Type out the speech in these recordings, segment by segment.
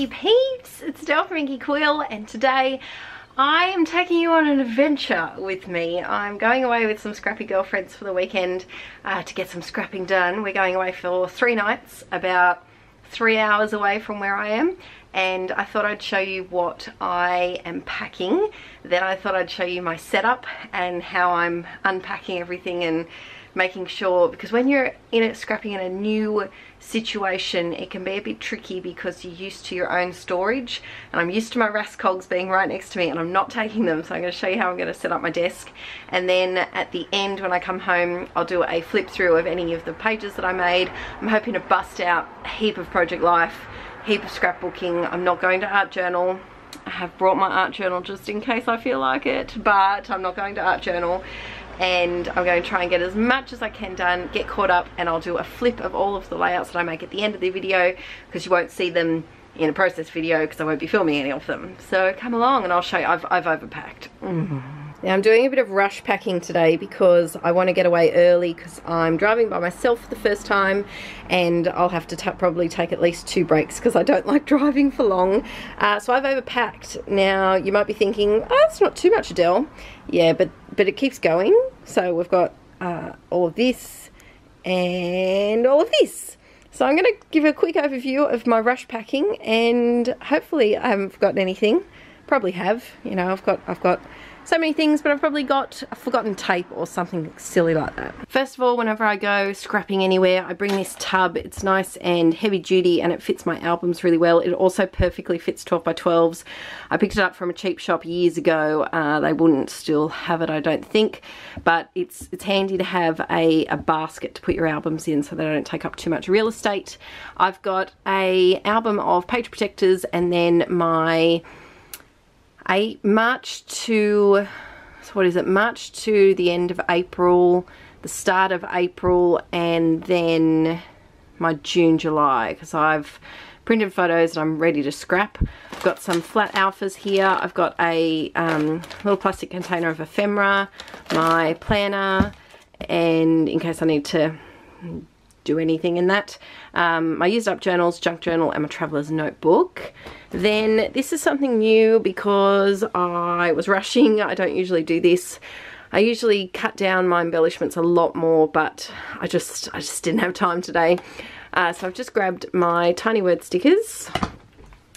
Hey peeps, it's Del from Inkie Quill, and today I am taking you on an adventure with me. I'm going away with some scrappy girlfriends for the weekend to get some scrapping done. We're going away for 3 nights, about 3 hours away from where I am, and I thought I'd show you what I am packing. Then I thought I'd show you my setup and how I'm unpacking everything and making sure, because when you're scrapping in a new situation, it can be a bit tricky because you're used to your own storage, and I'm used to my Rascogs being right next to me and I'm not taking them. So I'm going to show you how I'm going to set up my desk, and then at the end when I come home I'll do a flip through of any of the pages that I made. I'm hoping to bust out a heap of project life, heap of scrapbooking. I'm not going to art journal. I have brought my art journal just in case I feel like it, but I'm not going to art journal. And I'm going to try and get as much as I can done, get caught up, and I'll do a flip of all of the layouts that I make at the end of the video, because you won't see them in a process video because I won't be filming any of them. So come along and I'll show you. I've overpacked. Now I'm doing a bit of rush packing today because I want to get away early, because I'm driving by myself for the first time and I'll have to probably take at least 2 breaks because I don't like driving for long. So I've overpacked. Now you might be thinking, oh, it's not too much, Adele. Yeah, but it keeps going. So we've got all of this and all of this. So I'm going to give a quick overview of my rush packing, and hopefully I haven't forgotten anything. Probably have. You know, I've got so many things, but I've probably got a forgotten tape or something silly like that. First of all, whenever I go scrapping anywhere, I bring this tub. It's nice and heavy duty and it fits my albums really well. It also perfectly fits 12 by 12s. I picked it up from a cheap shop years ago. They wouldn't still have it, I don't think, but it's handy to have a basket to put your albums in so they don't take up too much real estate. I've got a album of page protectors, and then my March to the end of April, the start of April, and then my June, July, because I've printed photos and I'm ready to scrap. I've got some flat alphas here. I've got a little plastic container of ephemera, my planner, and in case I need to do anything in that, my used up journals, junk journal, and my traveler's notebook. Then this is something new because I was rushing. I don't usually do this. I usually cut down my embellishments a lot more, but I just didn't have time today. So I've just grabbed my tiny word stickers.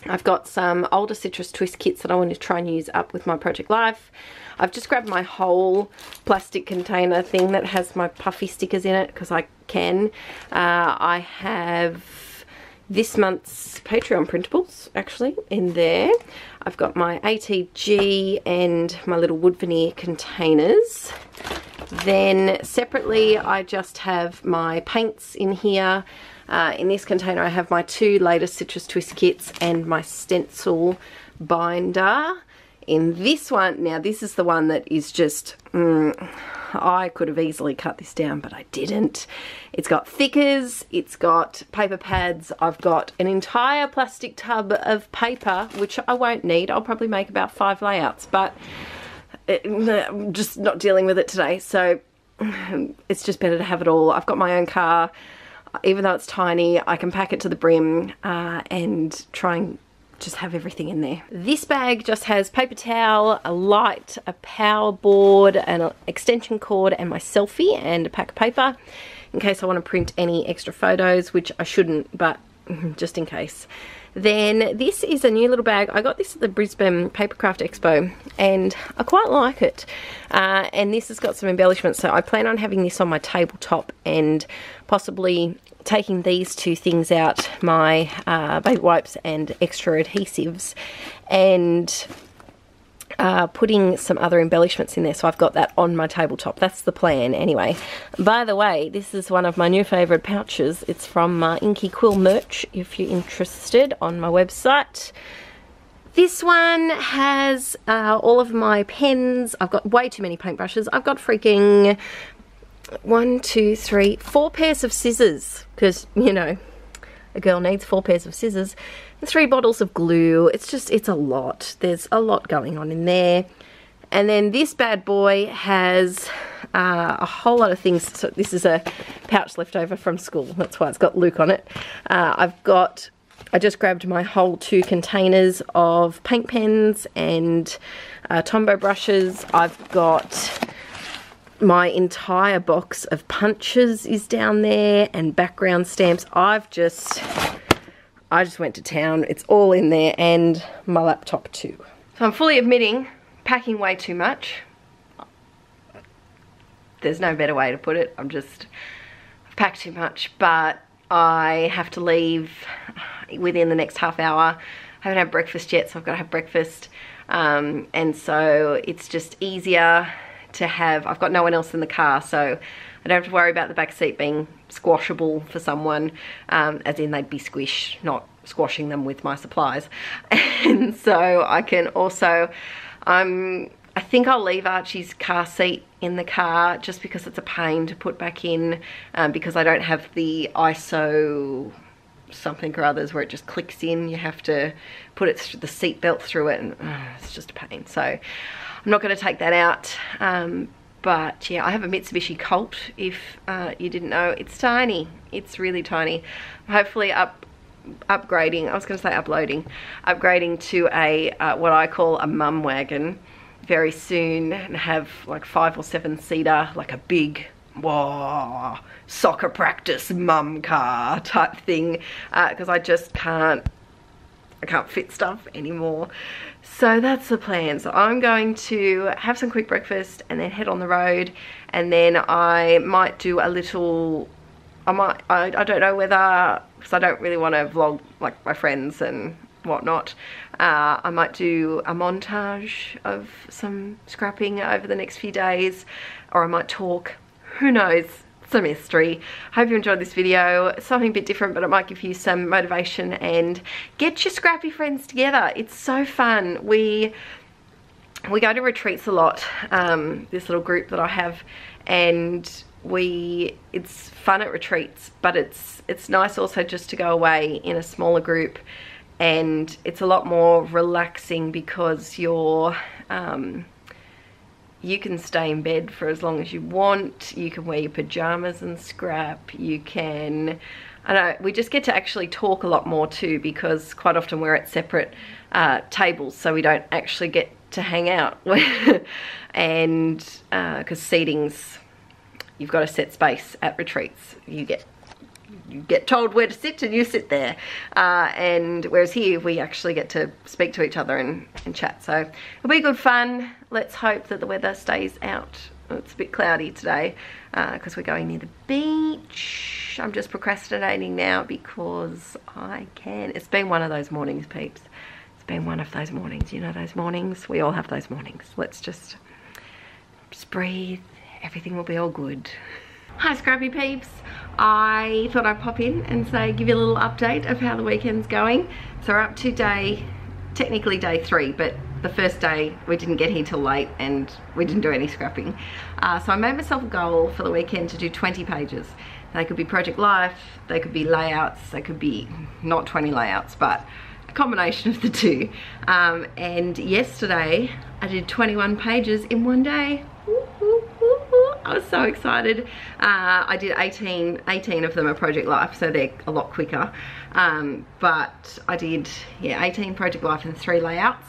I've got some older citrus twist kits that I want to try and use up with my project life. I've just grabbed my whole plastic container thing that has my puffy stickers in it because I can. I have this month's Patreon printables actually in there. I've got my ATG and my little wood veneer containers. Then separately I just have my paints in here. In this container I have my 2 latest citrus twist kits and my stencil binder. In this one, now this is the one that is just, I could have easily cut this down, but I didn't. It's got thickers, it's got paper pads, I've got an entire plastic tub of paper, which I won't need. I'll probably make about 5 layouts, but I'm just not dealing with it today, so it's just better to have it all. I've got my own car. Even though it's tiny, I can pack it to the brim and try and just have everything in there. This bag just has paper towel, a light, a power board, an extension cord, and my selfie, and a pack of paper in case I want to print any extra photos, which I shouldn't, but just in case. Then this is a new little bag. I got this at the Brisbane Papercraft Expo and I quite like it. And this has got some embellishments, so I plan on having this on my tabletop and possibly taking these 2 things out, my baby wipes and extra adhesives, and putting some other embellishments in there, so I've got that on my tabletop. That's the plan anyway. By the way, this is one of my new favourite pouches. It's from Inkie Quill merch, if you're interested, on my website. This one has all of my pens. I've got way too many paintbrushes. I've got freaking 1, 2, 3, 4 pairs of scissors, because, you know, a girl needs 4 pairs of scissors, and 3 bottles of glue. It's a lot. There's a lot going on in there. And then this bad boy has a whole lot of things. So this is a pouch left over from school. That's why it's got Luke on it. I've got I just grabbed my whole 2 containers of paint pens and Tombow brushes. I've got my entire box of punches is down there and background stamps. I just went to town. It's all in there, and my laptop too. So I'm fully admitting, packing way too much. There's no better way to put it. I've packed too much, but I have to leave within the next half hour. I haven't had breakfast yet, so I've got to have breakfast. And so it's just easier to have, I've got no one else in the car, so I don't have to worry about the back seat being squashable for someone, as in they'd be squished, not squashing them with my supplies. And so I can also, I think I'll leave Archie's car seat in the car just because it's a pain to put back in, because I don't have the ISO something or others where it just clicks in. You have to put it through the seat belt through it, and it's just a pain. So I'm not going to take that out. But yeah, I have a Mitsubishi Colt, if you didn't know. It's tiny. It's really tiny. Hopefully upgrading, I was going to say upgrading to a what I call a mum wagon very soon, and have like 5 or 7 seater, like a big, whoa, soccer practice mum car type thing, because I just can't fit stuff anymore. So that's the plan. So I'm going to have some quick breakfast and then head on the road, and then I might do a little, I don't know whether, because I don't really want to vlog like my friends and whatnot, I might do a montage of some scrapping over the next few days, or I might talk, who knows. It's a mystery. Hope you enjoyed this video. Something a bit different, but it might give you some motivation, and get your scrappy friends together. It's so fun. We go to retreats a lot, this little group that I have, and it's fun at retreats, but it's nice also just to go away in a smaller group, and it's a lot more relaxing because you can stay in bed for as long as you want. You can wear your pajamas and scrap. You can, I don't know, we just get to actually talk a lot more too, because quite often we're at separate tables, so we don't actually get to hang out. And because seating's, you've got a set space at retreats. You get told where to sit and you sit there, and whereas here we actually get to speak to each other and chat. So it'll be good fun. Let's hope that the weather stays out. It's a bit cloudy today because we're going near the beach. I'm just procrastinating now because I can. It's been one of those mornings, peeps. It's been one of those mornings. You know those mornings? We all have those mornings. Let's just breathe. Everything will be all good. Hi Scrappy peeps. I thought I'd pop in and give you a little update of how the weekend's going. So we're up to technically day 3, but the first day we didn't get here till late and we didn't do any scrapping. So I made myself a goal for the weekend to do 20 pages. They could be project life, they could be layouts, they could be not 20 layouts, but a combination of the two. And yesterday I did 21 pages in one day. I was so excited. I did 18 of them are project life, so they're a lot quicker. But I did, yeah, 18 project life and 3 layouts.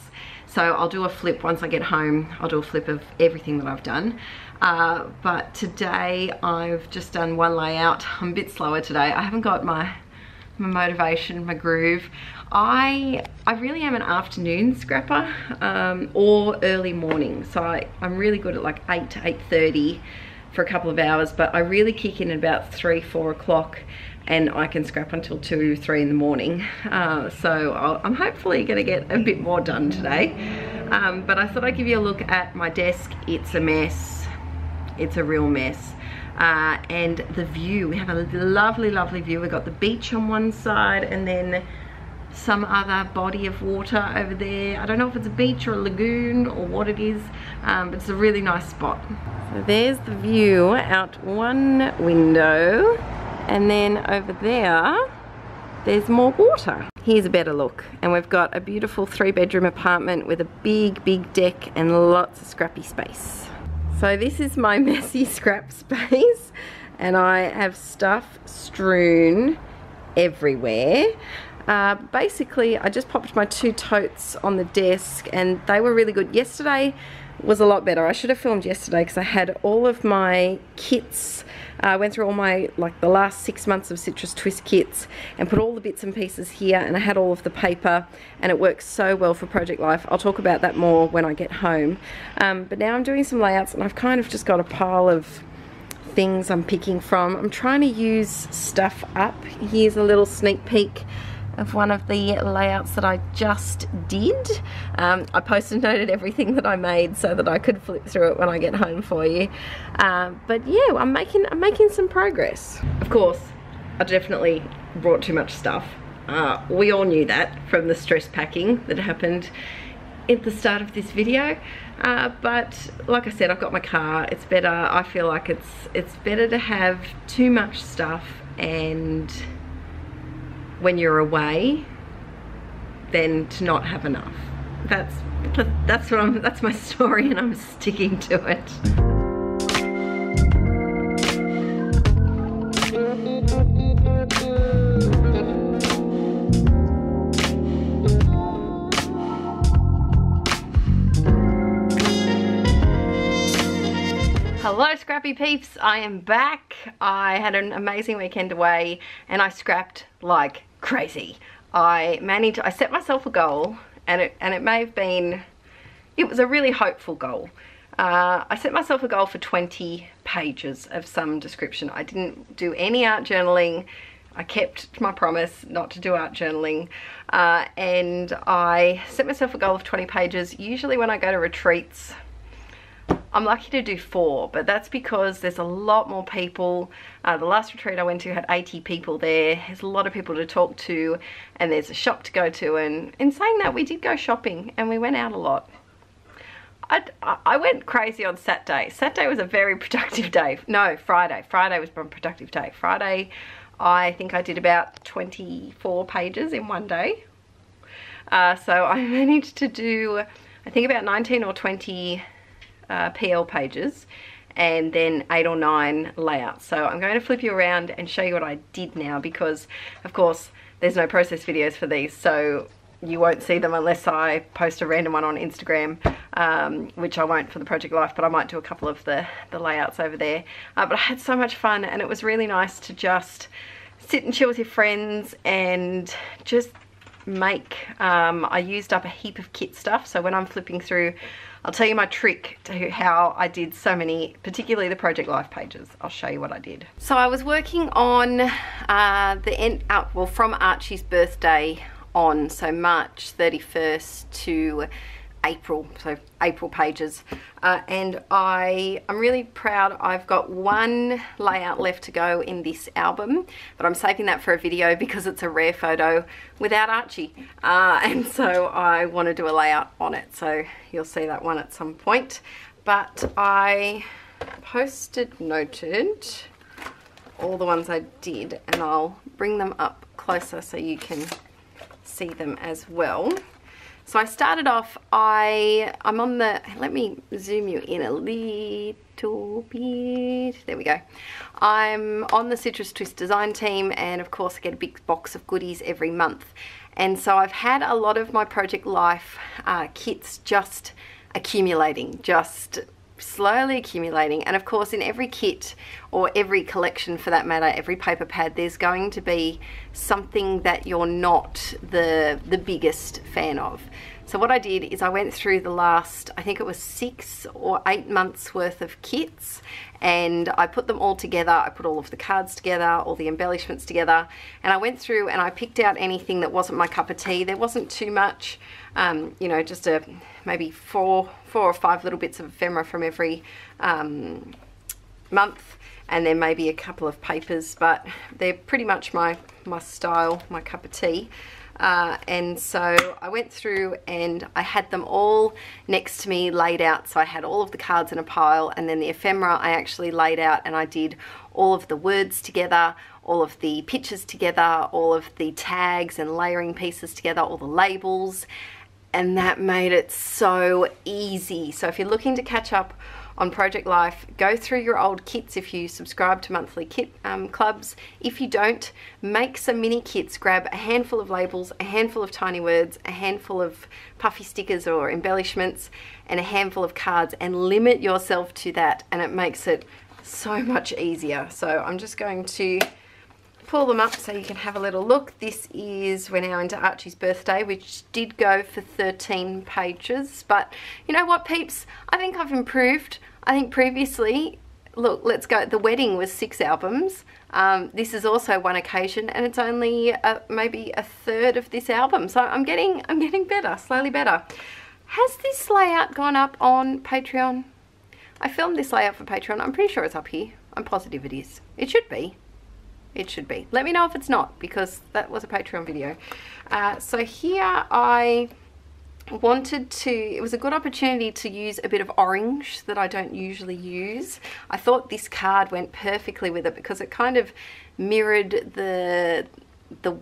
So I'll do a flip once I get home. I'll do a flip of everything that I've done. But today I've just done 1 layout. I'm a bit slower today. I haven't got my motivation, my groove. I really am an afternoon scrapper, or early morning. So I'm really good at like 8 to 8:30 for a couple of hours, but I really kick in at about 3, 4 o'clock, and I can scrap until 2, 3 in the morning. So I'm hopefully gonna get a bit more done today. But I thought I'd give you a look at my desk. It's a mess. It's a real mess. And the view, we have a lovely, lovely view. We've got the beach on one side and then some other body of water over there. I don't know if it's a beach or a lagoon or what it is, but it's a really nice spot. So there's the view out one window, and then over there's more water. Here's a better look, and we've got a beautiful 3-bedroom apartment with a big, big deck and lots of scrappy space. So this is my messy scrap space, and I have stuff strewn everywhere. Basically, I just popped my 2 totes on the desk and they were really good. Yesterday was a lot better. I should have filmed yesterday because I had all of my kits. I went through all my, like the last 6 months of Citrus Twist kits and put all the bits and pieces here, and I had all of the paper, and it works so well for Project Life. I'll talk about that more when I get home. But now I'm doing some layouts and I've kind of just got a pile of things I'm picking from. I'm trying to use stuff up. Here's a little sneak peek of one of the layouts that I just did. I post-it noted everything that I made so that I could flip through it when I get home for you. But yeah, I'm making some progress. Of course, I definitely brought too much stuff. We all knew that from the stress packing that happened at the start of this video. But like I said, I've got my car. It's better. I feel like it's better to have too much stuff and when you're away than to not have enough. That's my story, and I'm sticking to it. Hello Scrappy peeps, I am back. I had an amazing weekend away and I scrapped like crazy. I set myself a goal, and it may have been, it was a really hopeful goal. I set myself a goal for 20 pages of some description. I didn't do any art journaling. I kept my promise not to do art journaling, and I set myself a goal of 20 pages. Usually when I go to retreats, I'm lucky to do 4, but that's because there's a lot more people. The last retreat I went to had 80 people there. There's a lot of people to talk to, and there's a shop to go to, and in saying that, we did go shopping and we went out a lot. I went crazy on Saturday. Saturday was a very productive day. No, Friday. Friday was a productive day. Friday, I think I did about 24 pages in one day. So I managed to do, I think, about 19 or 20 PL pages, and then 8 or 9 layouts. So I'm going to flip you around and show you what I did now, because of course there's no process videos for these, so you won't see them unless I post a random one on Instagram, which I won't for the Project Life, but I might do a couple of the layouts over there. But I had so much fun, and it was really nice to just sit and chill with your friends and just make. I used up a heap of kit stuff, so when I'm flipping through, I'll tell you my trick to how I did so many, particularly the Project Life pages. I'll show you what I did. So I was working on well, from Archie's birthday on, so March 31st to April, so April pages, and I'm really proud. I've got 1 layout left to go in this album, but I'm saving that for a video because it's a rare photo without Archie, and so I want to do a layout on it, so you'll see that one at some point. But I post-it noted all the ones I did, and I'll bring them up closer so you can see them as well. So I started off, I'm on the, let me zoom you in a little bit, there we go. I'm on the Citrus Twist design team, and of course I get a big box of goodies every month. And so I've had a lot of my Project Life kits just accumulating, just slowly accumulating. And of course in every kit, or every collection for that matter, every paper pad, there's going to be something that you're not the biggest fan of. So what I did is I went through the last, I think it was 6 or 8 months worth of kits, and I put them all together. I put all of the cards together, all the embellishments together, and I went through and I picked out anything that wasn't my cup of tea. There wasn't too much, you know, just maybe four or five little bits of ephemera from every month, and then maybe a couple of papers, but they're pretty much my style, my cup of tea. And so I went through and I had them all next to me laid out. So I had all of the cards in a pile, and then the ephemera I actually laid out, and I did all of the words together, all of the pictures together, all of the tags and layering pieces together, all the labels, and that made it so easy. So if you're looking to catch up on Project Life. Go through your old kits if you subscribe to monthly kit clubs. If you don't, make some mini kits. Grab a handful of labels, a handful of tiny words, a handful of puffy stickers or embellishments, and a handful of cards, and limit yourself to that, and it makes it so much easier. So I'm just going to pull them up so you can have a little look. We're now into Archie's birthday, which did go for 13 pages, but you know what, peeps, I think I've improved. I think previously, look, let's go, the wedding was 6 albums. This is also one occasion, and it's only maybe a third of this album, so I'm getting better, slowly better. Has this layout gone up on Patreon? I filmed this layout for Patreon. I'm pretty sure it's up here. I'm positive it is. It should be. It should be. Let me know if it's not, because that was a Patreon video. So here I wanted to, it was a good opportunity to use a bit of orange that I don't usually use. I thought this card went perfectly with it because it kind of mirrored the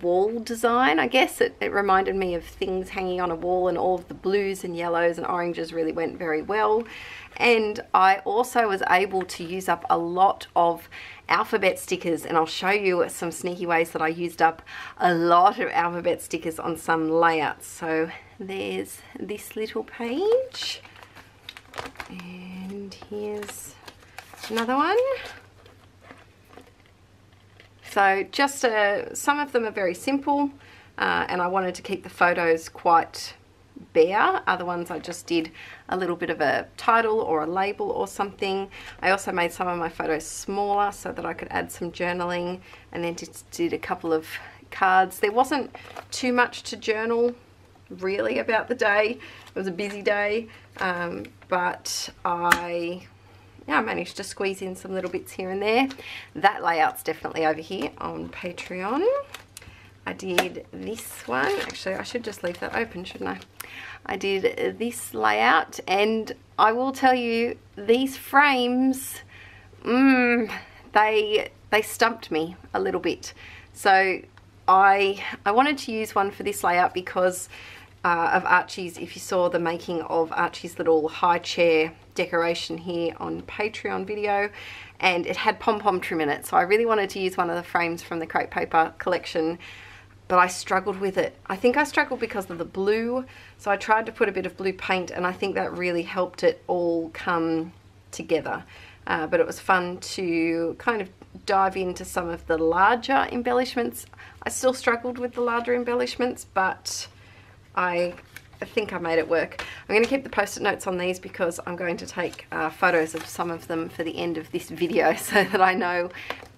wall design, I guess. It reminded me of things hanging on a wall, and all of the blues and yellows and oranges really went very well. And I also was able to use up a lot of alphabet stickers, and I'll show you some sneaky ways that I used up a lot of alphabet stickers on some layouts. So there's this little page, and here's another one. So just some of them are very simple, and I wanted to keep the photos quite bare. Other ones I just did a little bit of a title or a label or something. I also made some of my photos smaller so that I could add some journaling, and then just did a couple of cards. There wasn't too much to journal really about the day. It was a busy day, but I managed to squeeze in some little bits here and there. That layout's definitely over here on Patreon. I did this one. Actually, I should just leave that open, shouldn't I? I did this layout, and I will tell you, these frames, they stumped me a little bit. So I wanted to use one for this layout because of Archie's, if you saw the making of Archie's little high chair decoration here on Patreon video, and it had pom-pom trim in it. So I really wanted to use one of the frames from the crepe paper collection, but I struggled with it. I think I struggled because of the blue, so I tried to put a bit of blue paint, and I think that really helped it all come together. But it was fun to kind of dive into some of the larger embellishments. I still struggled with the larger embellishments, but I think I made it work. I'm going to keep the post-it notes on these because I'm going to take photos of some of them for the end of this video so that I know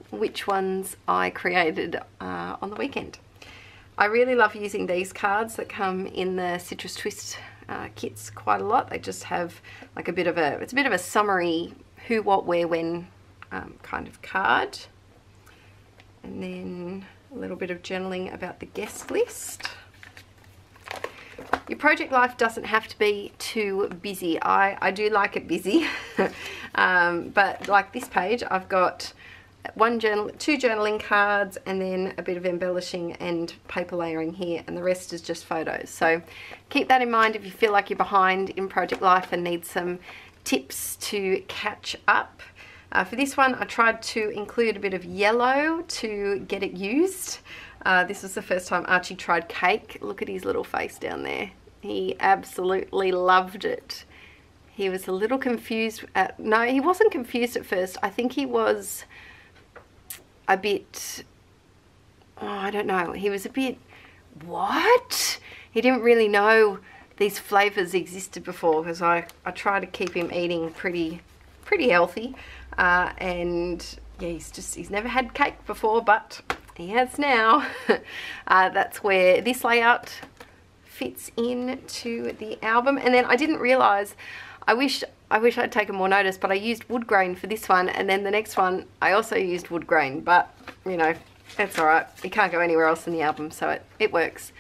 which ones I created on the weekend. I really love using these cards that come in the Citrus Twist kits quite a lot. They just have like it's a bit of a summary who, what, where, when kind of card. And then a little bit of journaling about the guest list. Your project life doesn't have to be too busy. I do like it busy, but like this page, I've got two journaling cards, and then a bit of embellishing and paper layering here, and the rest is just photos. So keep that in mind if you feel like you're behind in project life and need some tips to catch up. For this one, I tried to include a bit of yellow to get it used. This was the first time Archie tried cake. Look at his little face down there. He absolutely loved it. He was a little confused. No, he wasn't confused at first. I think he was a bit, I don't know. He was a bit, what? He didn't really know these flavors existed before, because I try to keep him eating pretty healthy. And yeah, he's never had cake before, but he has now. That's where this layout fits into the album. And then I didn't realize, I wish I'd taken more notice, but I used wood grain for this one, and then the next one I also used wood grain, but you know, it's alright. It can't go anywhere else in the album, so it works.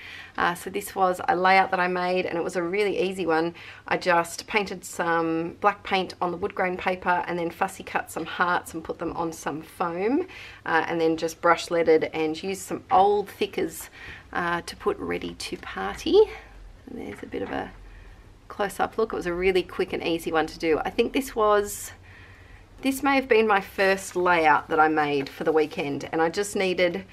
So this was a layout that I made, and it was a really easy one. I just painted some black paint on the wood grain paper, and then fussy cut some hearts and put them on some foam, and then just brush leaded and used some old thickers to put ready to party. And there's a bit of a close-up look. It was a really quick and easy one to do. I think this may have been my first layout that I made for the weekend, and I just needed,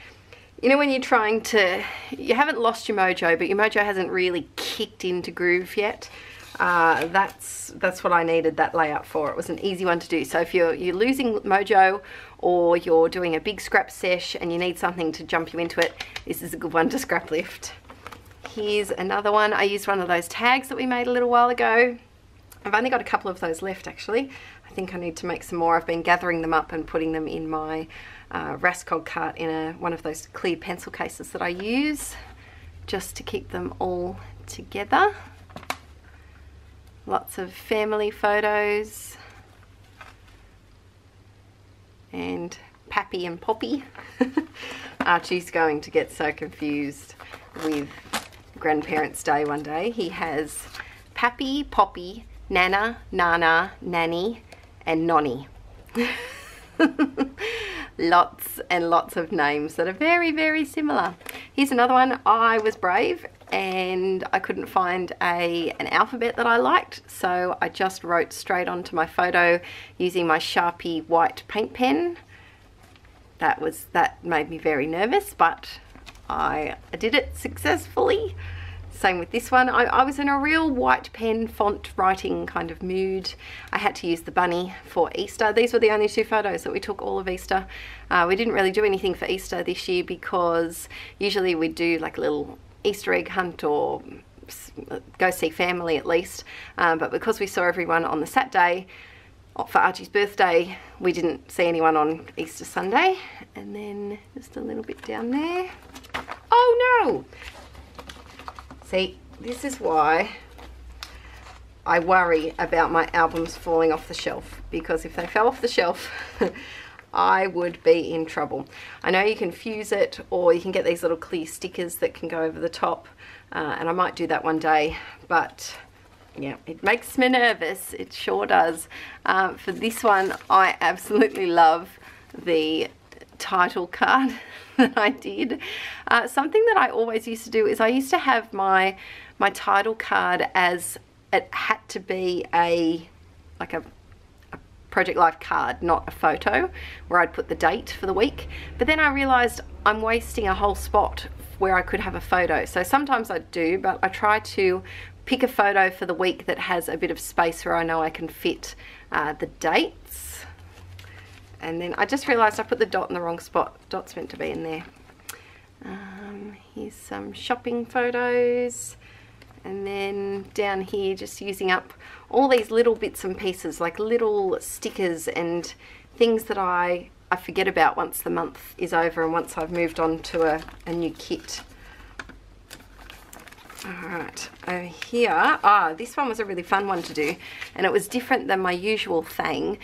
you know, when you're trying to, you haven't lost your mojo, but your mojo hasn't really kicked into groove yet. That's what I needed that layout for. It was an easy one to do. So if you're losing mojo, or you're doing a big scrap sesh and you need something to jump you into it, this is a good one to scrap lift. Here's another one. I used one of those tags that we made a little while ago. I've only got a couple of those left actually. I think I need to make some more. I've been gathering them up and putting them in my Rascog cart in one of those clear pencil cases that I use just to keep them all together. Lots of family photos and Pappy and Poppy. Archie's going to get so confused with Grandparents' Day one day. He has Pappy, Poppy, Nana, Nana, Nanny and Nonny. Lots and lots of names that are very, very similar. Here's another one. I was brave and I couldn't find an alphabet that I liked, so I just wrote straight onto my photo using my Sharpie white paint pen. That made me very nervous, but I did it successfully. Same with this one. I was in a real white pen font writing kind of mood. I had to use the bunny for Easter. These were the only two photos that we took all of Easter. We didn't really do anything for Easter this year because usually we'd do like a little Easter egg hunt or go see family at least. But because we saw everyone on the Saturday for Archie's birthday, we didn't see anyone on Easter Sunday. And then just a little bit down there. Oh no! See, this is why I worry about my albums falling off the shelf, because if they fell off the shelf, I would be in trouble. I know you can fuse it, or you can get these little clear stickers that can go over the top, and I might do that one day, but yeah, it makes me nervous. It sure does. For this one, I absolutely love the title card that I did. Something that I always used to do is I used to have my title card as it had to be a Project Life card, not a photo, where I'd put the date for the week. But then I realized I'm wasting a whole spot where I could have a photo. So sometimes I do, but I try to pick a photo for the week that has a bit of space where I know I can fit the dates. And then I just realised I put the dot in the wrong spot. Dot's meant to be in there. Here's some shopping photos. And then down here, just using up all these little bits and pieces, like little stickers and things that I forget about once the month is over and once I've moved on to a new kit. Alright, over here, this one was a really fun one to do, and it was different than my usual thing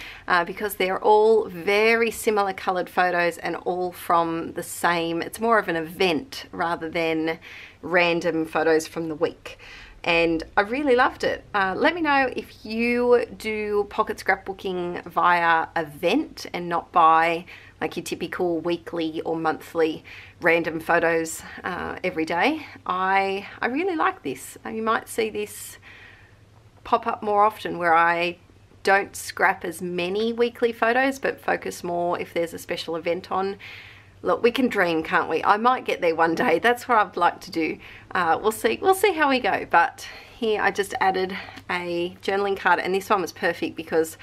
because they're all very similar coloured photos and all from the same, it's more of an event rather than random photos from the week. And I really loved it. Let me know if you do pocket scrapbooking via event and not by like your typical weekly or monthly random photos every day. I really like this. You might see this pop up more often, where I don't scrap as many weekly photos but focus more if there's a special event on. Look, we can dream, can't we? I might get there one day. That's what I'd like to do. We'll see how we go. But here I just added a journaling card, and this one was perfect because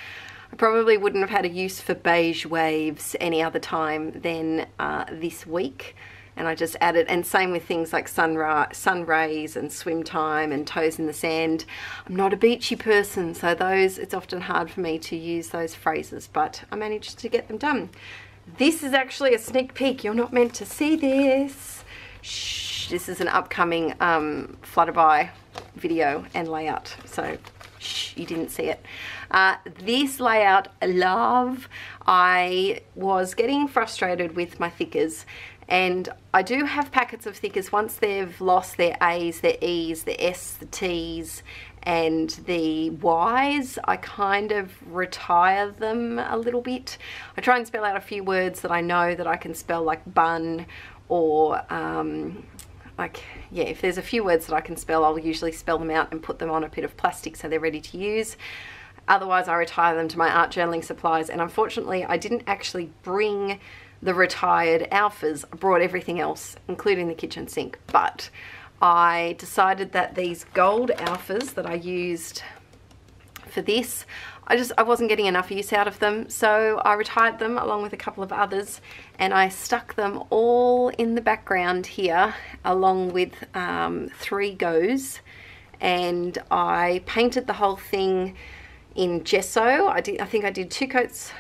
I probably wouldn't have had a use for beige waves any other time than this week. And I just added, and same with things like sun rays and swim time and toes in the sand. I'm not a beachy person, so it's often hard for me to use those phrases, but I managed to get them done. This is actually a sneak peek. You're not meant to see this. Shh, this is an upcoming Flutterby video and layout, so shh, you didn't see it. This layout I love. I was getting frustrated with my thickers, and I do have packets of thickers. Once they've lost their A's, their E's, their S, the T's and the Y's, I kind of retire them a little bit. I try and spell out a few words that I know that I can spell, like bun or like, yeah, if there's a few words that I can spell, I'll usually spell them out and put them on a bit of plastic so they're ready to use. Otherwise, I retire them to my art journaling supplies, and unfortunately, I didn't actually bring the retired alphas. I brought everything else, including the kitchen sink, but I decided that these gold alphas that I used for this, I wasn't getting enough use out of them, so I retired them along with a couple of others, and I stuck them all in the background here along with 3 goes, and I painted the whole thing in gesso. I think I did 2 coats.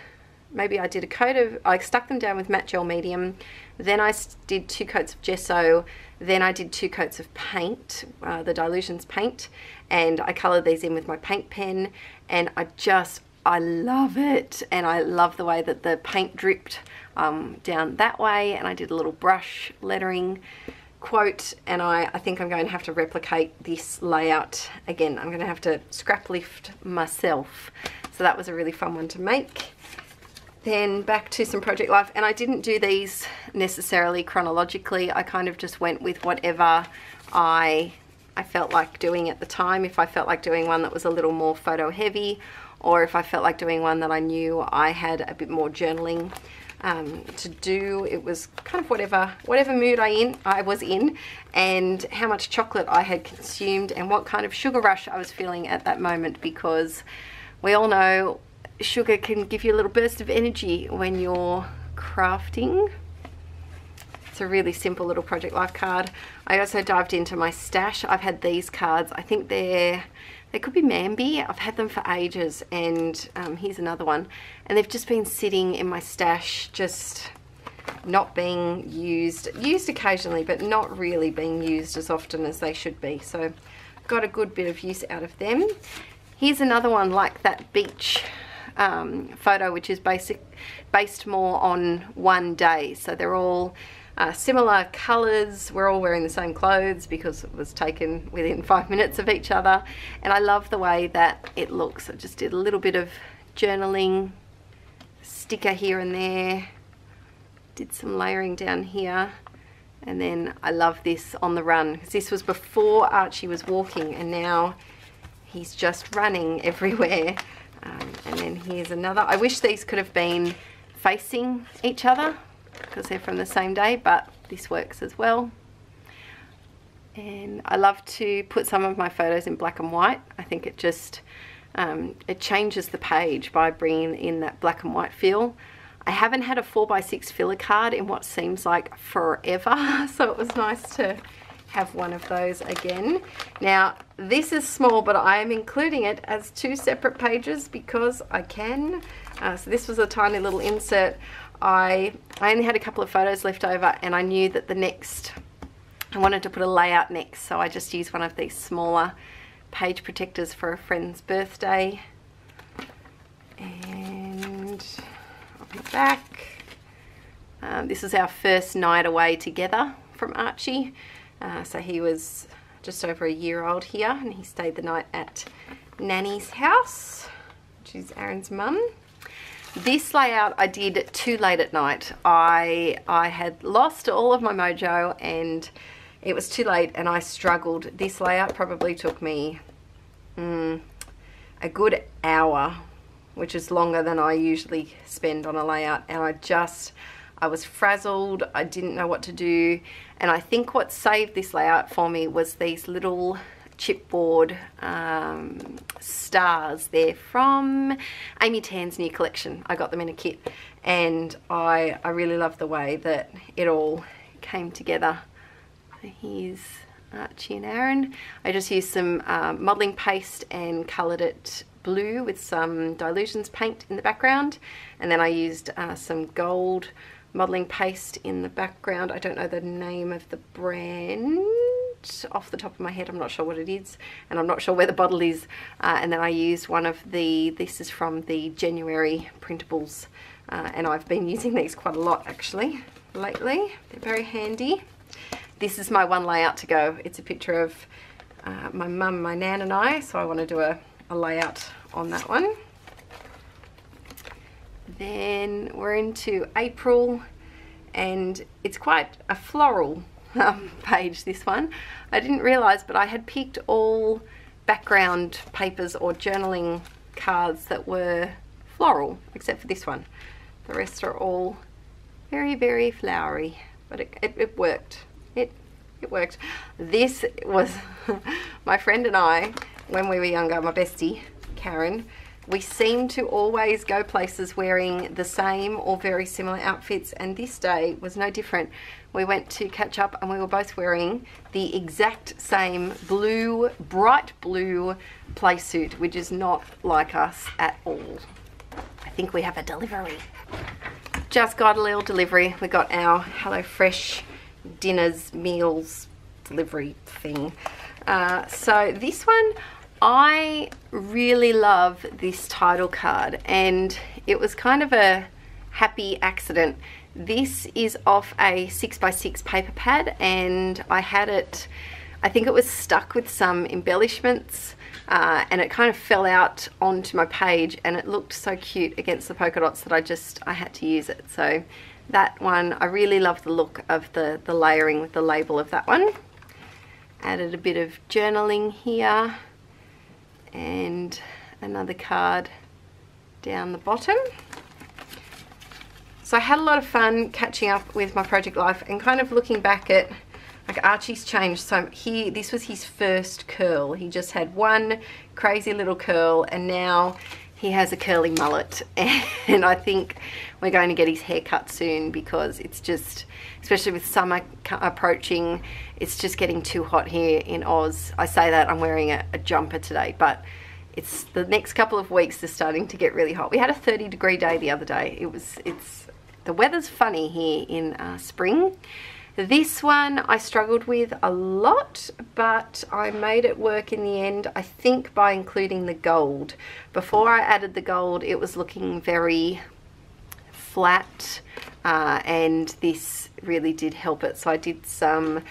Maybe I did a coat of, I stuck them down with matte gel medium, then I did 2 coats of gesso, then I did 2 coats of paint, the Dilutions paint, and I coloured these in with my paint pen, and I love it, and I love the way that the paint dripped down that way, and I did a little brush lettering quote, and I think I'm going to have to replicate this layout again. I'm going to have to scrap lift myself, so that was a really fun one to make. Then back to some project life, and I didn't do these necessarily chronologically. I kind of just went with whatever I felt like doing at the time. If I felt like doing one that was a little more photo heavy, or if I felt like doing one that I knew I had a bit more journaling to do, it was kind of whatever mood I was in, and how much chocolate I had consumed, and what kind of sugar rush I was feeling at that moment, because we all know sugar can give you a little burst of energy when you're crafting. It's a really simple little project life card. I also dived into my stash. I've had these cards. I think they could be Mambi. I've had them for ages, and here's another one. And they've just been sitting in my stash, just not being used occasionally, but not really being used as often as they should be. So got a good bit of use out of them. Here's another one like that beach photo, which is based more on one day. So they're all similar colors. We're all wearing the same clothes because it was taken within 5 minutes of each other, and I love the way that it looks. I just did a little bit of journaling, sticker here and there, did some layering down here, and then I love this on the run, because this was before Archie was walking, and now he's just running everywhere. And then here's another. I wish these could have been facing each other because they're from the same day, but this works as well. And I love to put some of my photos in black and white. I think it just it changes the page by bringing in that black and white feel. I haven't had a 4x6 filler card in what seems like forever, so it was nice to have one of those again. Now this is small, but I am including it as 2 separate pages because I can. So this was a tiny little insert. I only had a couple of photos left over, and I knew that I wanted to put a layout next, so I just used one of these smaller page protectors for a friend's birthday. And on the back, this is our first night away together from Archie. So he was just over a year old here, and he stayed the night at Nanny's house, which is Aaron's mum. This layout I did too late at night. I had lost all of my mojo, and it was too late, and I struggled. This layout probably took me a good hour, which is longer than I usually spend on a layout, and I was frazzled. I didn't know what to do, and I think what saved this layout for me was these little chipboard stars. They're from Amy Tan's new collection. I got them in a kit, and I really love the way that it all came together. Here's Archie and Aaron. I just used some modelling paste and coloured it blue with some Dilutions paint in the background, and then I used some gold modelling paste in the background. I don't know the name of the brand off the top of my head. I'm not sure what it is, and I'm not sure where the bottle is. And then I used one of this is from the January printables, and I've been using these quite a lot actually lately. They're very handy. This is my one layout to go. It's a picture of my mum, my nan and I, so I want to do a layout on that one. Then we're into April, and it's quite a floral page, this one. I didn't realise, but I had picked all background papers or journaling cards that were floral, except for this one. The rest are all very, very flowery, but it worked. It worked. This was my friend and I, when we were younger, my bestie, Karen, we seemed to always go places wearing the same or very similar outfits, and this day was no different. We went to catch up and we were both wearing the exact same blue, bright blue play suit, which is not like us at all. I think we have a delivery. Just got a little delivery. We got our HelloFresh dinners, meals delivery thing. So this one, I really love this title card, and it was kind of a happy accident. This is off a 6x6 paper pad, and I had it, I think it was stuck with some embellishments, and it kind of fell out onto my page, and it looked so cute against the polka dots that I had to use it. So that one, I really love the look of the layering with the label of that one. Added a bit of journaling here, and another card down the bottom. So I had a lot of fun catching up with my project life and kind of looking back at, like, Archie's changed. So this was his first curl. He just had one crazy little curl, and now he has a curly mullet, and I think we're going to get his hair cut soon, because it's just, especially with summer approaching, it's just getting too hot here in Oz. I say that, I'm wearing a jumper today, but it's the next couple of weeks are starting to get really hot. We had a 30-degree day the other day. The weather's funny here in spring. This one I struggled with a lot, but I made it work in the end, I think by including the gold. Before I added the gold, it was looking very flat, and this really did help it. So I did some,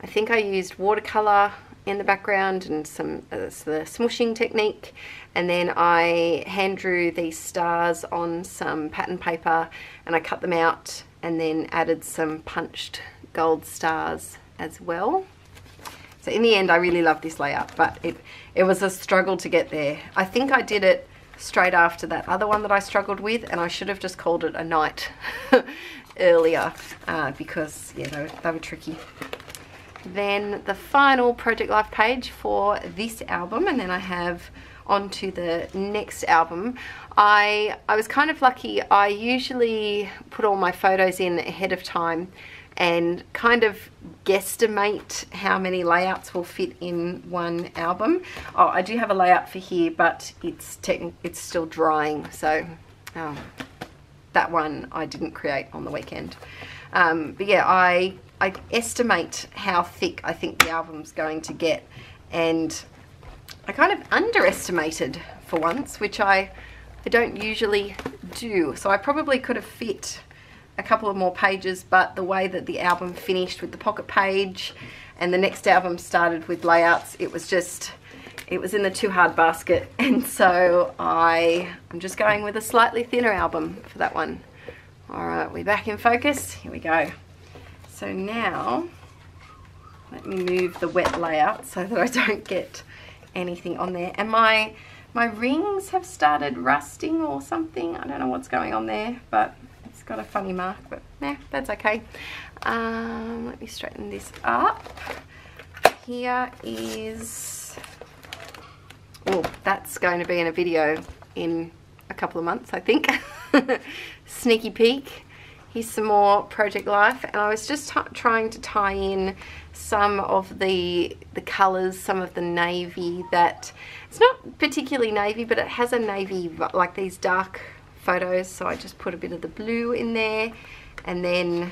I think I used watercolor in the background and some the smooshing technique, and then I hand drew these stars on some pattern paper, and I cut them out and then added some punched gold stars as well. So in the end, I really love this layout, but it was a struggle to get there. I think I did it straight after that other one that I struggled with, and I should have just called it a night earlier, because yeah, they were tricky. Then the final project life page for this album, and then I have on to the next album. I was kind of lucky. I usually put all my photos in ahead of time and kind of guesstimate how many layouts will fit in one album. Oh, I do have a layout for here, but it's still drying, so that one I didn't create on the weekend. But yeah, I estimate how thick I think the album's going to get, and I kind of underestimated for once, which I don't usually do. So I probably could have fit a couple of more pages, but the way that the album finished with the pocket page and the next album started with layouts, it was in the too hard basket, and so I'm just going with a slightly thinner album for that one. Alright, we're back in focus. Here we go. So now, let me move the wet layout so that I don't get anything on there. And my rings have started rusting or something. I don't know what's going on there, but it's got a funny mark, but nah, that's okay. Let me straighten this up. Here is, oh, that's going to be in a video in a couple of months, I think. Sneaky peek. Here's some more project life, and I was just trying to tie in some of the colours, some of the navy that, it's not particularly navy, but it has a navy, like these dark photos, so I just put a bit of the blue in there, and then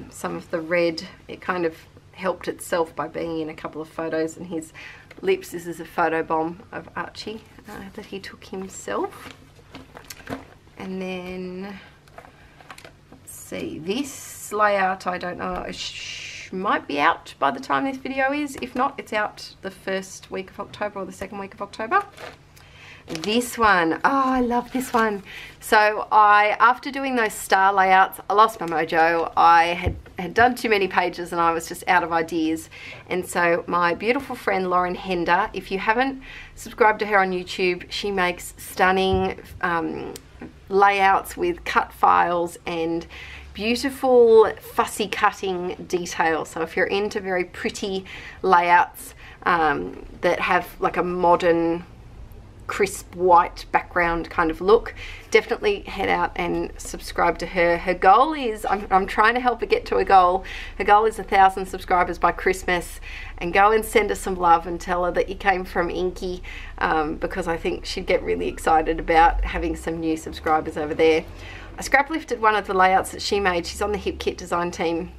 some of the red. It kind of helped itself by being in a couple of photos, and his lips, this is a photo bomb of Archie that he took himself. And then, let's see, this layout, I don't know, might be out by the time this video is. If not, it's out the first week of October or the second week of October. this one. Oh, I love this one. So after doing those star layouts, I lost my mojo. I had done too many pages and I was just out of ideas. And so my beautiful friend Lauren Hender, if you haven't subscribed to her on YouTube, she makes stunning layouts with cut files and beautiful fussy cutting detail. So if you're into very pretty layouts that have like a modern crisp white background kind of look, definitely head out and subscribe to her. Her goal is, I'm trying to help her get to a goal. Her goal is 1,000 subscribers by Christmas, and go and send her some love and tell her that you came from Inkie, because I think she'd get really excited about having some new subscribers over there. I scrap lifted one of the layouts that she made. She's on the Hip Kit design team,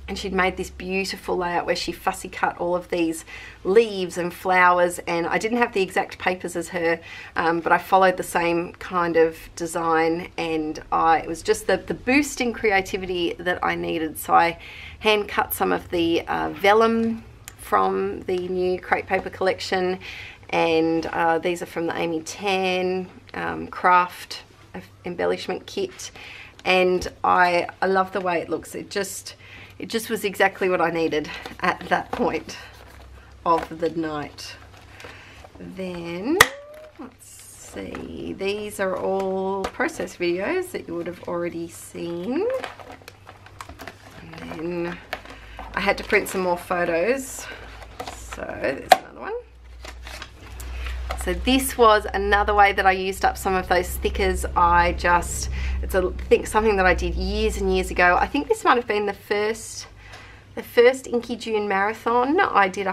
and she'd made this beautiful layout where she fussy cut all of these leaves and flowers, and I didn't have the exact papers as her, but I followed the same kind of design, and it was just the boost in creativity that I needed. So I hand cut some of the vellum from the new crepe paper collection, and these are from the Amy Tan craft embellishment kit, and I love the way it looks. It just was exactly what I needed at that point of the night. Then, let's see, these are all process videos that you would have already seen. And then I had to print some more photos. So there's another one. So this was another way that I used up some of those stickers. It's something that I did years and years ago. I think this might have been the first Inkie June marathon. I did two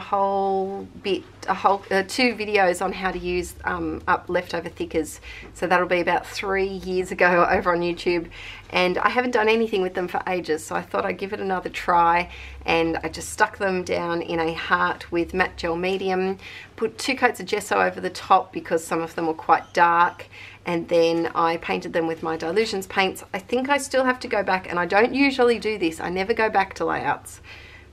videos on how to use up leftover thickers. So that'll be about 3 years ago over on YouTube. And I haven't done anything with them for ages, so I thought I'd give it another try. And I just stuck them down in a heart with matte gel medium, put 2 coats of gesso over the top because some of them were quite dark, and then I painted them with my Dilutions paints. I think I still have to go back, and I don't usually do this, I never go back to layouts,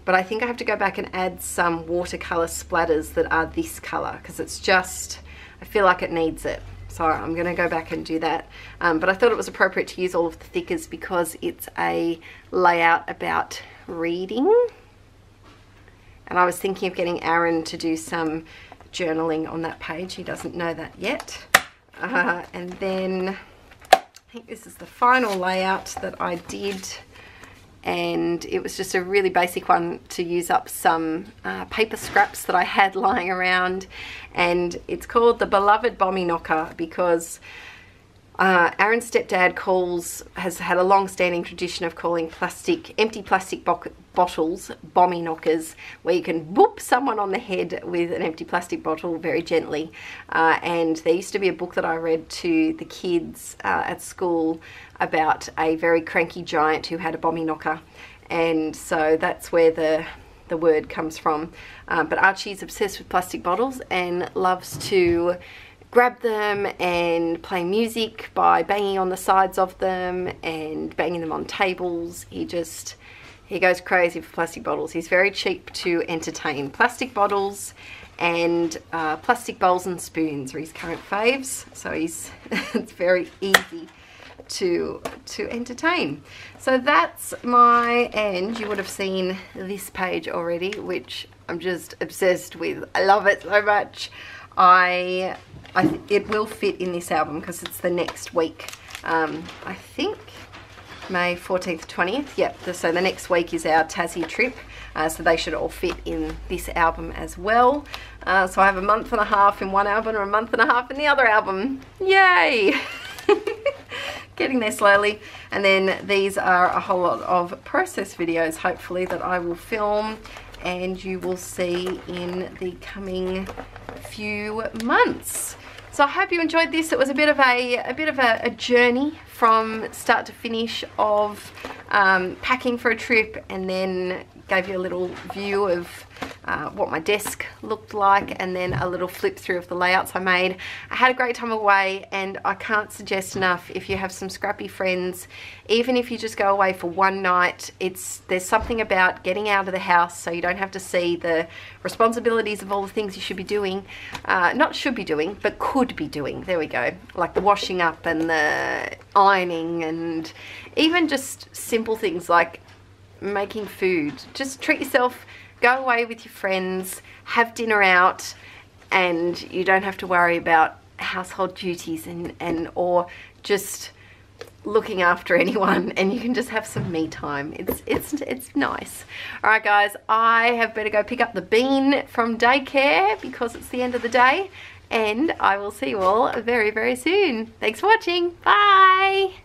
but I think I have to go back and add some watercolor splatters that are this color, because it's just, I feel like it needs it. So I'm going to go back and do that. But I thought it was appropriate to use all of the thickers because it's a layout about reading. And I was thinking of getting Aaron to do some journaling on that page. He doesn't know that yet. And then I think this is the final layout that I did. And it was just a really basic one to use up some paper scraps that I had lying around, and it's called the Beloved Bommy Knocker because Aaron's stepdad has had a long-standing tradition of calling empty plastic bottles bommy knockers, where you can boop someone on the head with an empty plastic bottle very gently. And there used to be a book that I read to the kids at school about a very cranky giant who had a bommy knocker, and so that's where the word comes from. But Archie's obsessed with plastic bottles and loves to grab them and play music by banging on the sides of them and banging them on tables. He goes crazy for plastic bottles. He's very cheap to entertain. Plastic bottles and plastic bowls and spoons are his current faves, so it's very easy to entertain. So that's my end. You would have seen this page already, which I'm just obsessed with. I love it so much. It will fit in this album because it's the next week. I think May 14th, 20th. Yep, so the next week is our Tassie trip. So they should all fit in this album as well. So I have a month and a half in one album and a month and a half in the other album. Yay! Getting there slowly. And then these are a whole lot of process videos, hopefully, that I will film and you will see in the coming few months. So I hope you enjoyed this. It was a bit of a journey from start to finish of packing for a trip, and then gave you a little view of what my desk looked like, and then a little flip through of the layouts I made. I had a great time away, and I can't suggest enough, if you have some scrappy friends, even if you just go away for one night, there's something about getting out of the house so you don't have to see the responsibilities of all the things you should be doing. Not should be doing, but could be doing. There we go. Like the washing up and the ironing, and even just simple things like making food. Just treat yourself, go away with your friends, have dinner out, and you don't have to worry about household duties or just looking after anyone, and you can just have some me time. It's nice. All right guys, I have better go pick up the bean from daycare because it's the end of the day, and I will see you all very, very soon. Thanks for watching. Bye.